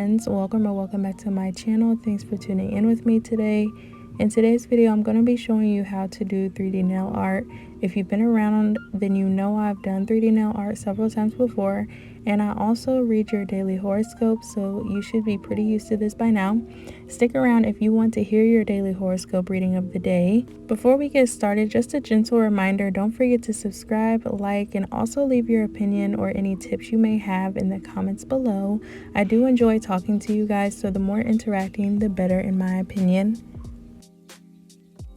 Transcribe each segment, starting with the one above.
friends, welcome or welcome back to my channel. Thanks for tuning in with me today. In today's video, I'm going to be showing you how to do 3D nail art. If you've been around, then you know I've done 3D nail art several times before, and I also read your daily horoscope, so you should be pretty used to this by now. Stick around if you want to hear your daily horoscope reading of the day. Before we get started, just a gentle reminder, don't forget to subscribe, like, and also leave your opinion or any tips you may have in the comments below. I do enjoy talking to you guys, so the more interacting, the better in my opinion.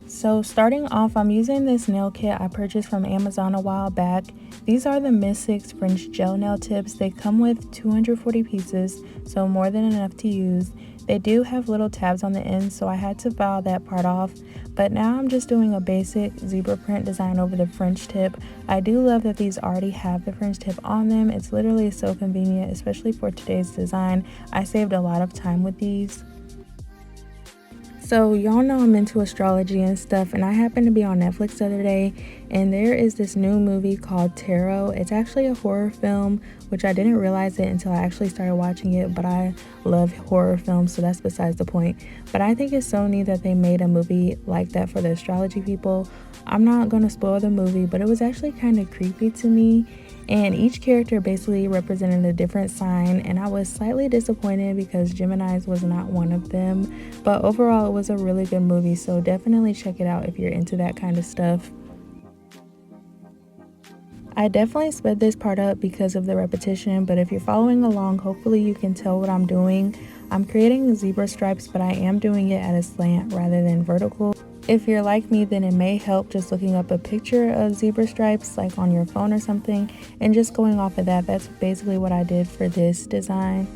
So starting off, I'm using this nail kit I purchased from Amazon a while back. These are the Mystics French gel nail tips. They come with 240 pieces, so more than enough to use. They do have little tabs on the end, so I had to file that part off. But now I'm just doing a basic zebra print design over the French tip. I do love that these already have the French tip on them. It's literally so convenient, especially for today's design. I saved a lot of time with these. So y'all know I'm into astrology and stuff, and I happened to be on Netflix the other day, and there is this new movie called Tarot. It's actually a horror film, which I didn't realize it until I actually started watching it, but I love horror films, so that's besides the point. But I think it's so neat that they made a movie like that for the astrology people. I'm not gonna spoil the movie, but it was actually kind of creepy to me. And each character basically represented a different sign, and I was slightly disappointed because Gemini's was not one of them. But overall, it was a really good movie, so definitely check it out if you're into that kind of stuff. I definitely sped this part up because of the repetition, but if you're following along, hopefully you can tell what I'm doing. I'm creating zebra stripes, but I am doing it at a slant rather than vertical. If you're like me, then it may help just looking up a picture of zebra stripes like on your phone or something, and just going off of that. That's basically what I did for this design.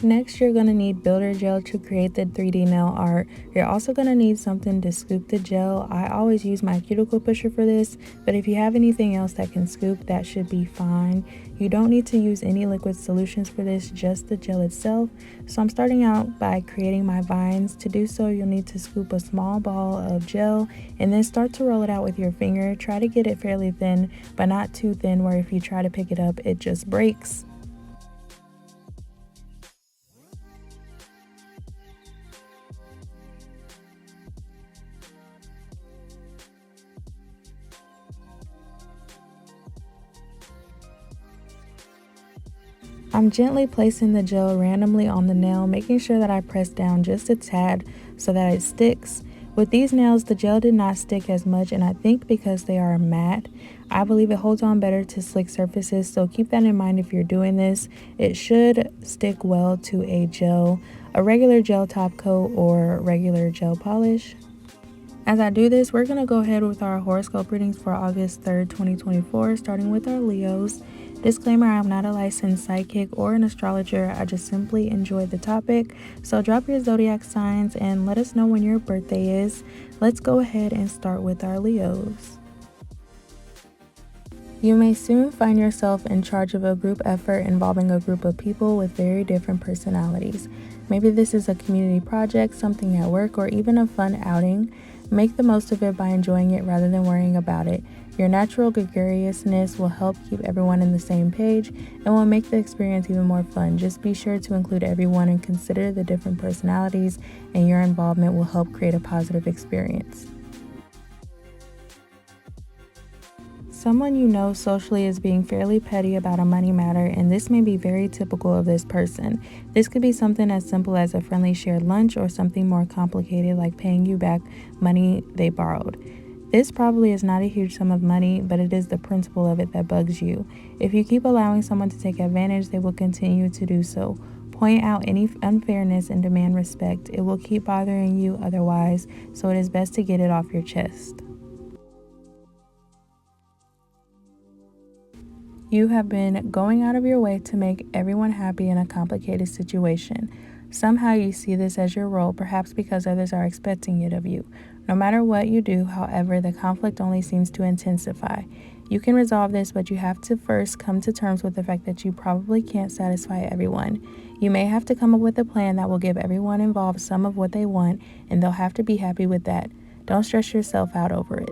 Next, you're going to need builder gel to create the 3D nail art. You're also going to need something to scoop the gel. I always use my cuticle pusher for this, but if you have anything else that can scoop, that should be fine. You don't need to use any liquid solutions for this, just the gel itself. So I'm starting out by creating my vines. To do so, you'll need to scoop a small ball of gel and then start to roll it out with your finger. Try to get it fairly thin, but not too thin where if you try to pick it up, it just breaks. I'm gently placing the gel randomly on the nail, making sure that I press down just a tad so that it sticks. With these nails, the gel did not stick as much, and I think because they are matte, I believe it holds on better to slick surfaces, so keep that in mind if you're doing this. It should stick well to a regular gel top coat or regular gel polish. As I do this, we're going to go ahead with our horoscope readings for August 3rd, 2024, starting with our Leos. Disclaimer, I am not a licensed psychic or an astrologer. I just simply enjoy the topic. So drop your zodiac signs and let us know when your birthday is. Let's go ahead and start with our Leos. You may soon find yourself in charge of a group effort involving a group of people with very different personalities. Maybe this is a community project, something at work, or even a fun outing. Make the most of it by enjoying it rather than worrying about it. Your natural gregariousness will help keep everyone on the same page and will make the experience even more fun. Just be sure to include everyone and consider the different personalities, and your involvement will help create a positive experience. Someone you know socially is being fairly petty about a money matter, and this may be very typical of this person. This could be something as simple as a friendly shared lunch or something more complicated like paying you back money they borrowed. This probably is not a huge sum of money, but it is the principle of it that bugs you. If you keep allowing someone to take advantage, they will continue to do so. Point out any unfairness and demand respect. It will keep bothering you otherwise, so it is best to get it off your chest. You have been going out of your way to make everyone happy in a complicated situation. Somehow you see this as your role, perhaps because others are expecting it of you. No matter what you do, however, the conflict only seems to intensify. You can resolve this, but you have to first come to terms with the fact that you probably can't satisfy everyone. You may have to come up with a plan that will give everyone involved some of what they want, and they'll have to be happy with that. Don't stress yourself out over it.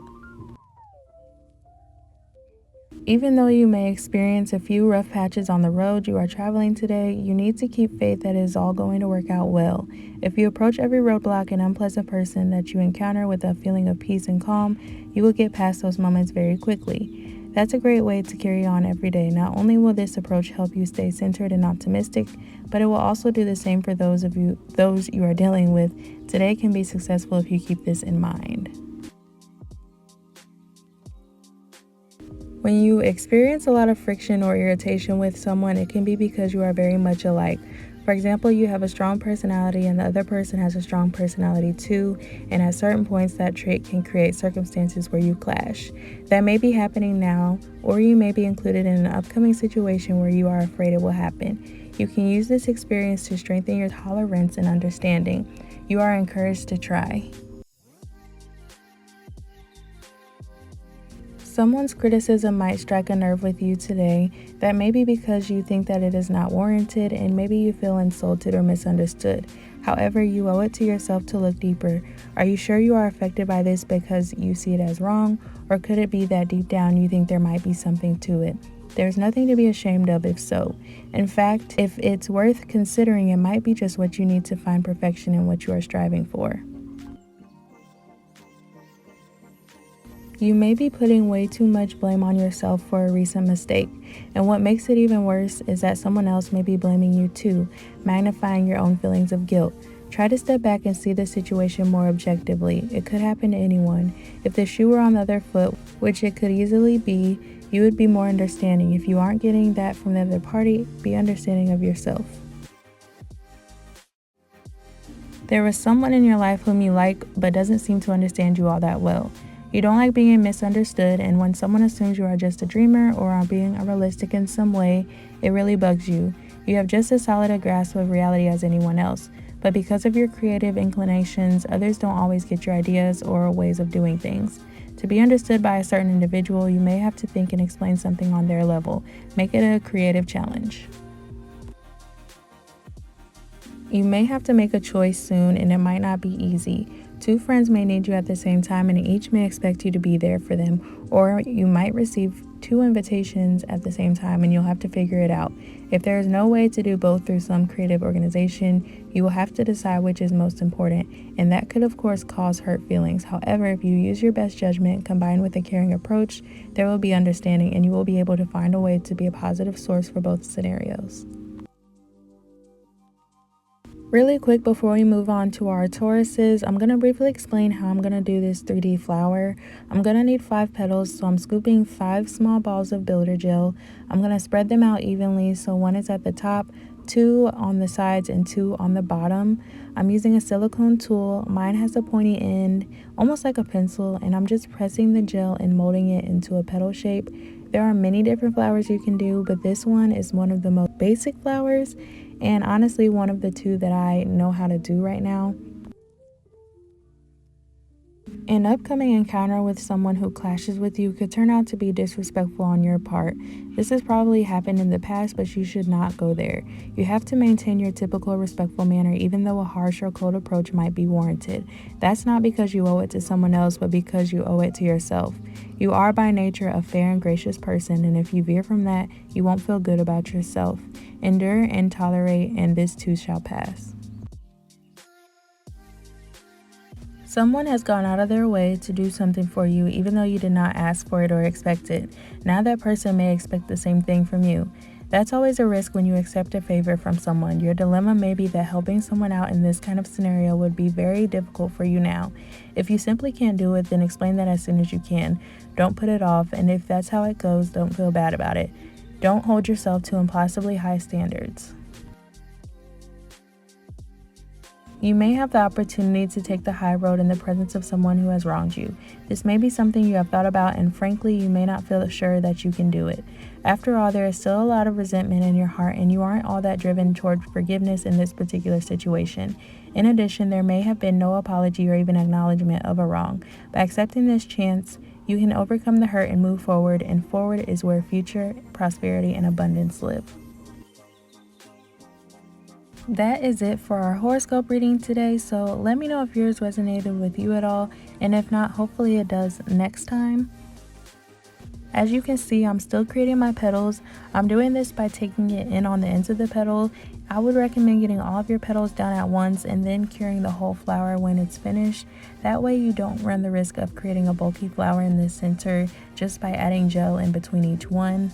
Even though you may experience a few rough patches on the road you are traveling today, you need to keep faith that it is all going to work out well. If you approach every roadblock and unpleasant person that you encounter with a feeling of peace and calm, you will get past those moments very quickly. That's a great way to carry on every day. Not only will this approach help you stay centered and optimistic, but it will also do the same for those you are dealing with. Today can be successful if you keep this in mind. When you experience a lot of friction or irritation with someone, it can be because you are very much alike. For example, you have a strong personality and the other person has a strong personality too, and at certain points that trait can create circumstances where you clash. That may be happening now, or you may be included in an upcoming situation where you are afraid it will happen. You can use this experience to strengthen your tolerance and understanding. You are encouraged to try. Someone's criticism might strike a nerve with you today. That may be because you think that it is not warranted, and maybe you feel insulted or misunderstood. However, you owe it to yourself to look deeper. Are you sure you are affected by this because you see it as wrong, or could it be that deep down you think there might be something to it? There's nothing to be ashamed of if so. In fact, if it's worth considering, it might be just what you need to find perfection in what you are striving for. You may be putting way too much blame on yourself for a recent mistake, and what makes it even worse is that someone else may be blaming you too, magnifying your own feelings of guilt. Try to step back and see the situation more objectively. It could happen to anyone. If the shoe were on the other foot, which it could easily be, you would be more understanding. If you aren't getting that from the other party, be understanding of yourself. There was someone in your life whom you like but doesn't seem to understand you all that well. You don't like being misunderstood, and when someone assumes you are just a dreamer or are being unrealistic in some way, it really bugs you. You have just as solid a grasp of reality as anyone else, but because of your creative inclinations, others don't always get your ideas or ways of doing things. To be understood by a certain individual, you may have to think and explain something on their level. Make it a creative challenge. You may have to make a choice soon, and it might not be easy. Two friends may need you at the same time, and each may expect you to be there for them, or you might receive two invitations at the same time and you'll have to figure it out. If there is no way to do both through some creative organization, you will have to decide which is most important, and that could of course cause hurt feelings. However, if you use your best judgment combined with a caring approach, there will be understanding and you will be able to find a way to be a positive source for both scenarios. Really quick before we move on to our Tauruses, I'm going to briefly explain how I'm going to do this 3D flower. I'm going to need 5 petals, so I'm scooping 5 small balls of builder gel. I'm going to spread them out evenly, so 1 is at the top, 2 on the sides, and 2 on the bottom. I'm using a silicone tool. Mine has a pointy end, almost like a pencil, and I'm just pressing the gel and molding it into a petal shape. There are many different flowers you can do, but this one is one of the most basic flowers, and honestly one of the 2 that I know how to do right now. An upcoming encounter with someone who clashes with you could turn out to be disrespectful on your part. This has probably happened in the past, but you should not go there. You have to maintain your typical respectful manner, even though a harsh or cold approach might be warranted. That's not because you owe it to someone else, but because you owe it to yourself. You are by nature a fair and gracious person, and if you veer from that, you won't feel good about yourself. Endure and tolerate, and this too shall pass. Someone has gone out of their way to do something for you even though you did not ask for it or expect it. Now that person may expect the same thing from you. That's always a risk when you accept a favor from someone. Your dilemma may be that helping someone out in this kind of scenario would be very difficult for you now. If you simply can't do it, then explain that as soon as you can. Don't put it off, and if that's how it goes, don't feel bad about it. Don't hold yourself to impossibly high standards. You may have the opportunity to take the high road in the presence of someone who has wronged you. This may be something you have thought about, and frankly, you may not feel sure that you can do it. After all, there is still a lot of resentment in your heart, and you aren't all that driven toward forgiveness in this particular situation. In addition, there may have been no apology or even acknowledgement of a wrong. By accepting this chance, you can overcome the hurt and move forward, and forward is where future prosperity and abundance live. That is it for our horoscope reading today, so let me know if yours resonated with you at all, and if not, hopefully it does next time. As you can see, I'm still creating my petals. I'm doing this by taking it in on the ends of the petal. I would recommend getting all of your petals down at once and then curing the whole flower when it's finished. That way you don't run the risk of creating a bulky flower in the center just by adding gel in between each one.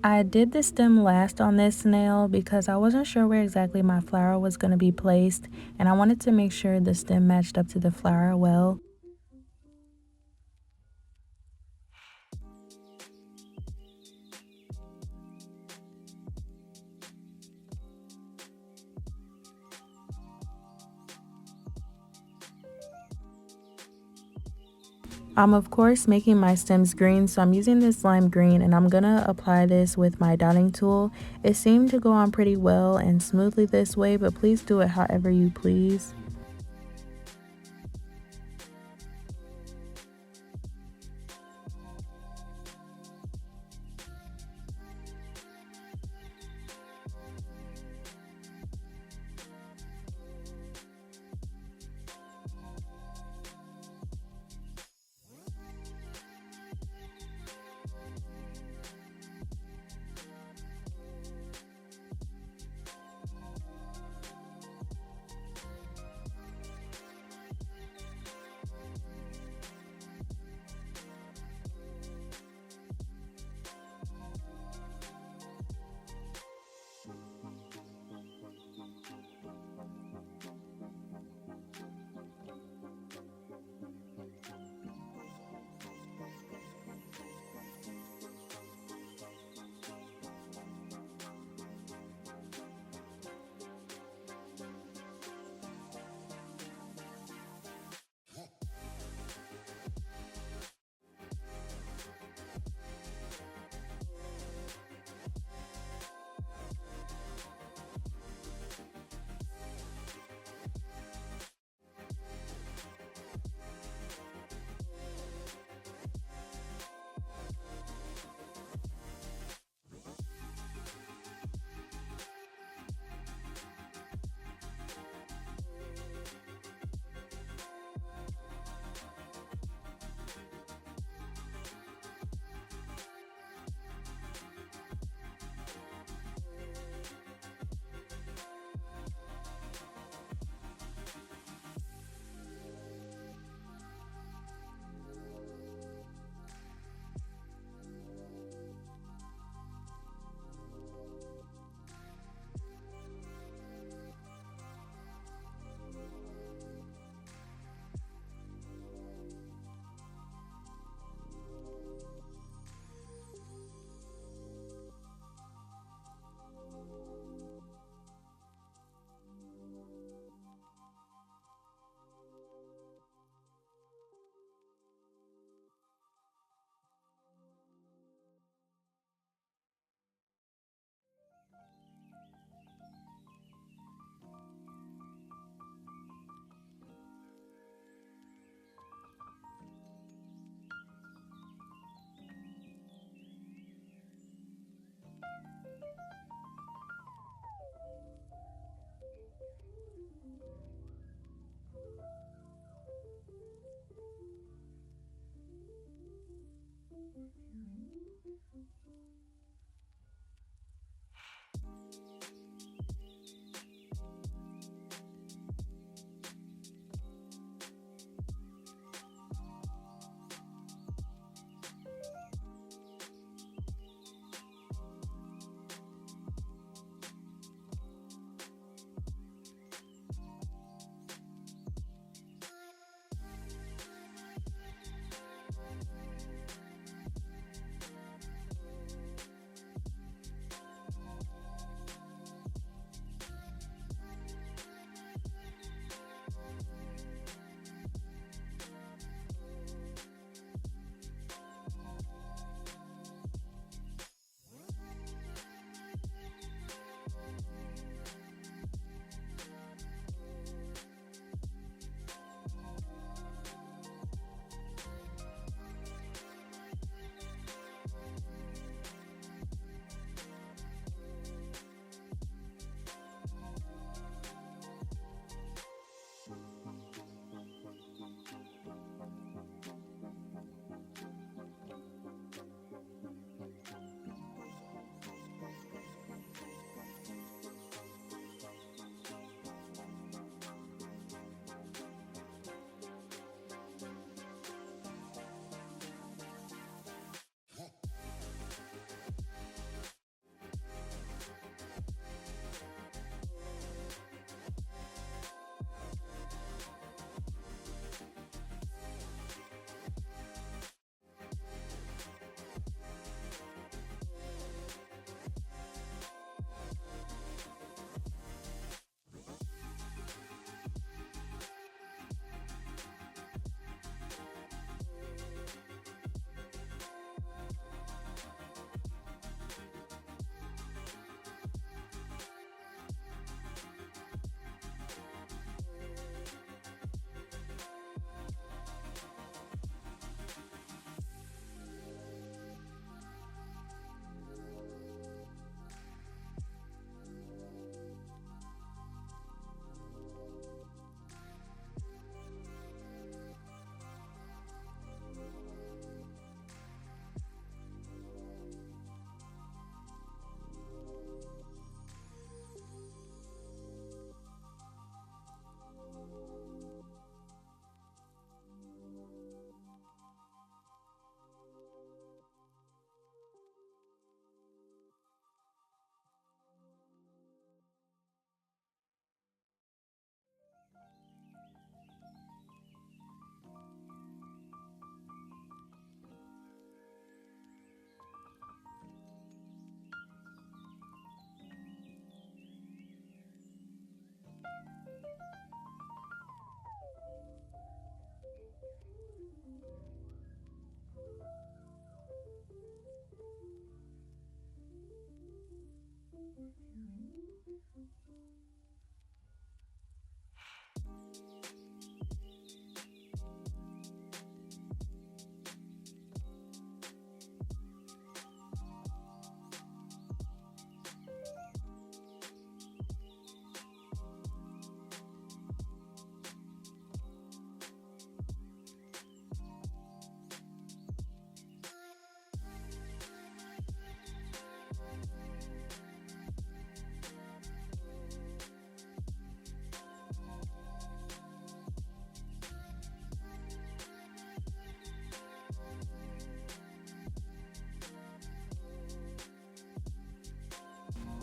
I did the stem last on this nail because I wasn't sure where exactly my flower was going to be placed, and I wanted to make sure the stem matched up to the flower well. I'm of course making my stems green, so I'm using this lime green, and I'm gonna apply this with my dotting tool. It seemed to go on pretty well and smoothly this way, but please do it however you please.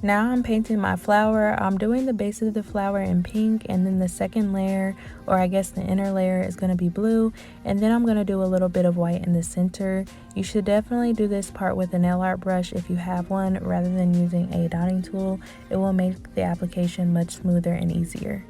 Now I'm painting my flower. I'm doing the base of the flower in pink, and then the second layer, or I guess the inner layer, is going to be blue, and then I'm going to do a little bit of white in the center. You should definitely do this part with a nail art brush if you have one, rather than using a dotting tool. It will make the application much smoother and easier.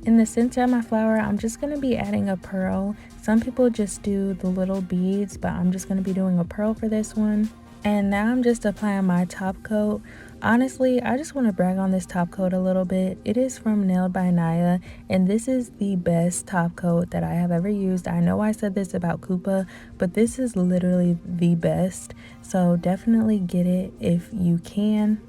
In the center of my flower, I'm just going to be adding a pearl. Some people just do the little beads, but I'm just going to be doing a pearl for this one. And now I'm just applying my top coat. Honestly, I just want to brag on this top coat a little bit. It is from Nailed by Naya, and this is the best top coat that I have ever used. I know I said this about Koopa, but this is literally the best. So definitely get it if you can.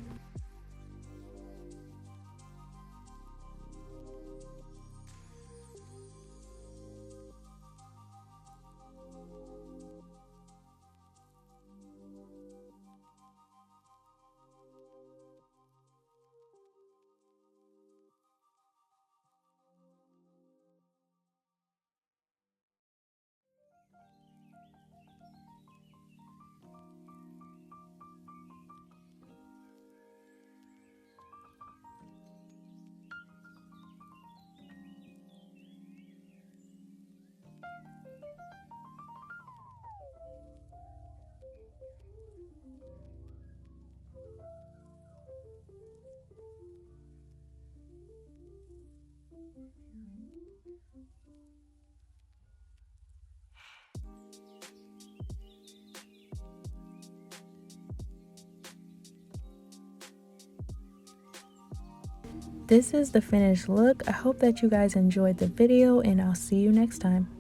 This is the finished look. I hope that you guys enjoyed the video, and I'll see you next time.